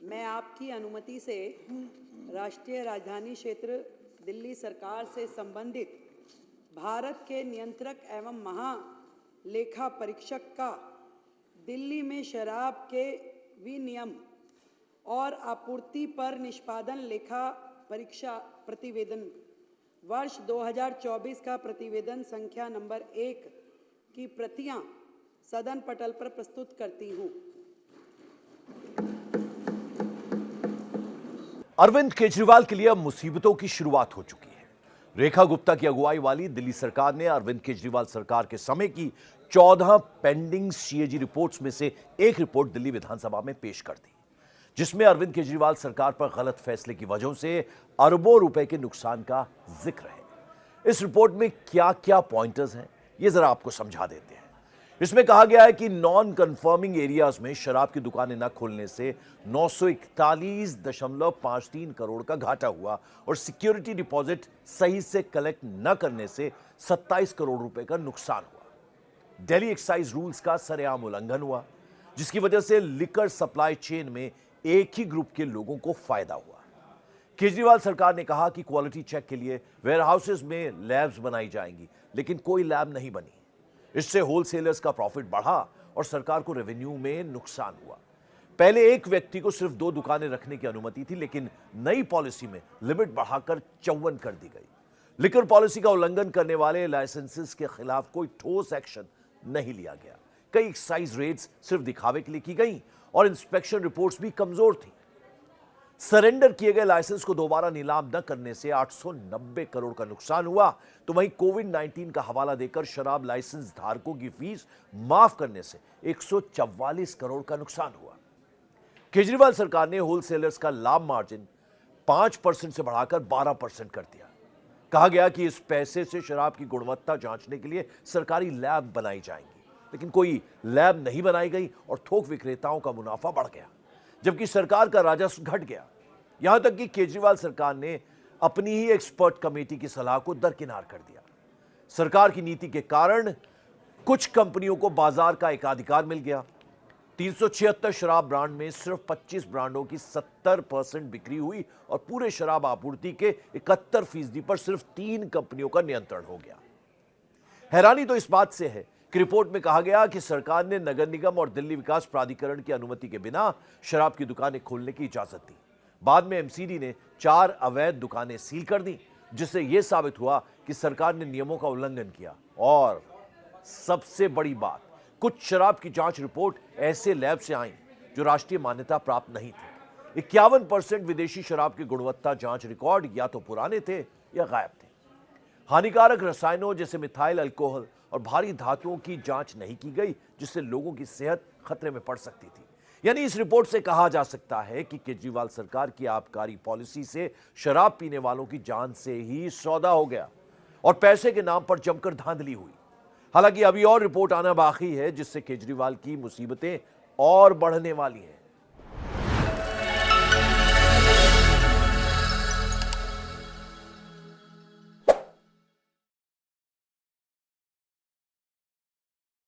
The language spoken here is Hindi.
मैं आपकी अनुमति से राष्ट्रीय राजधानी क्षेत्र दिल्ली सरकार से संबंधित भारत के नियंत्रक एवं महालेखा परीक्षक का दिल्ली में शराब के विनियम और आपूर्ति पर निष्पादन लेखा परीक्षा प्रतिवेदन वर्ष 2024 का प्रतिवेदन संख्या नंबर 1 की प्रतियां सदन पटल पर प्रस्तुत करती हूं। अरविंद केजरीवाल के लिए अब मुसीबतों की शुरुआत हो चुकी है। रेखा गुप्ता की अगुवाई वाली दिल्ली सरकार ने अरविंद केजरीवाल सरकार के समय की 14 पेंडिंग सीएजी रिपोर्ट्स में से एक रिपोर्ट दिल्ली विधानसभा में पेश कर दी, जिसमें अरविंद केजरीवाल सरकार पर गलत फैसले की वजह से अरबों रुपए के नुकसान का जिक्र है। इस रिपोर्ट में क्या क्या पॉइंटर्स हैं, ये जरा आपको समझा देते हैं। इसमें कहा गया है कि नॉन कंफर्मिंग एरियाज में शराब की दुकानें न खोलने से 941.53 करोड़ का घाटा हुआ और सिक्योरिटी डिपॉजिट सही से कलेक्ट न करने से 27 करोड़ रुपए का नुकसान हुआ। दिल्ली एक्साइज रूल्स का सरेआम उल्लंघन हुआ, जिसकी वजह से लिकर सप्लाई चेन में एक ही ग्रुप के लोगों को फायदा हुआ। केजरीवाल सरकार ने कहा कि क्वालिटी चेक के लिए वेयरहाउसेस में लैब्स बनाई जाएंगी, लेकिन कोई लैब नहीं बनी। इससे होलसेलर्स का प्रॉफिट बढ़ा और सरकार को रेवेन्यू में नुकसान हुआ। पहले एक व्यक्ति को सिर्फ 2 दुकानें रखने की अनुमति थी, लेकिन नई पॉलिसी में लिमिट बढ़ाकर 54 कर दी गई। लिकर पॉलिसी का उल्लंघन करने वाले लाइसेंसेस के खिलाफ कोई ठोस एक्शन नहीं लिया गया। कई एक्साइज रेड्स सिर्फ दिखावे के लिए की गई और इंस्पेक्शन रिपोर्ट्स भी कमजोर थी। सरेंडर किए गए लाइसेंस को दोबारा नीलाम न करने से 890 करोड़ का नुकसान हुआ, तो वहीं कोविड-19 का हवाला देकर शराब लाइसेंस धारकों की फीस माफ करने से 144 करोड़ का नुकसान हुआ। केजरीवाल सरकार ने होलसेलर्स का लाभ मार्जिन 5% से बढ़ाकर 12% कर दिया। कहा गया कि इस पैसे से शराब की गुणवत्ता जांचने के लिए सरकारी लैब बनाई जाएंगी, लेकिन कोई लैब नहीं बनाई गई और थोक विक्रेताओं का मुनाफा बढ़ गया, जबकि सरकार का राजस्व घट गया। यहां तक कि केजरीवाल सरकार ने अपनी ही एक्सपर्ट कमेटी की सलाह को दरकिनार कर दिया। सरकार की नीति के कारण कुछ कंपनियों को बाजार का एकाधिकार मिल गया। 376 शराब ब्रांड में सिर्फ 25 ब्रांडों की 70% बिक्री हुई और पूरे शराब आपूर्ति के 71% पर सिर्फ 3 कंपनियों का नियंत्रण हो गया। हैरानी तो इस बात से है कि रिपोर्ट में कहा गया कि सरकार ने नगर निगम और दिल्ली विकास प्राधिकरण की अनुमति के बिना शराब की दुकानें खोलने की इजाजत दी। बाद में एमसीडी ने 4 अवैध दुकानें सील कर दी, जिससे यह साबित हुआ कि सरकार ने नियमों का उल्लंघन किया। और सबसे बड़ी बात, कुछ शराब की जांच रिपोर्ट ऐसे लैब से आई जो राष्ट्रीय मान्यता प्राप्त नहीं थे। 51% विदेशी शराब की गुणवत्ता जांच रिकॉर्ड या तो पुराने थे या गायब थे। हानिकारक रसायनों जैसे मिथाइल अल्कोहल और भारी धातुओं की जांच नहीं की गई, जिससे लोगों की सेहत खतरे में पड़ सकती थी। यानी इस रिपोर्ट से कहा जा सकता है कि केजरीवाल सरकार की आबकारी पॉलिसी से शराब पीने वालों की जान से ही सौदा हो गया और पैसे के नाम पर जमकर धांधली हुई। हालांकि अभी और रिपोर्ट आना बाकी है, जिससे केजरीवाल की मुसीबतें और बढ़ने वाली हैं।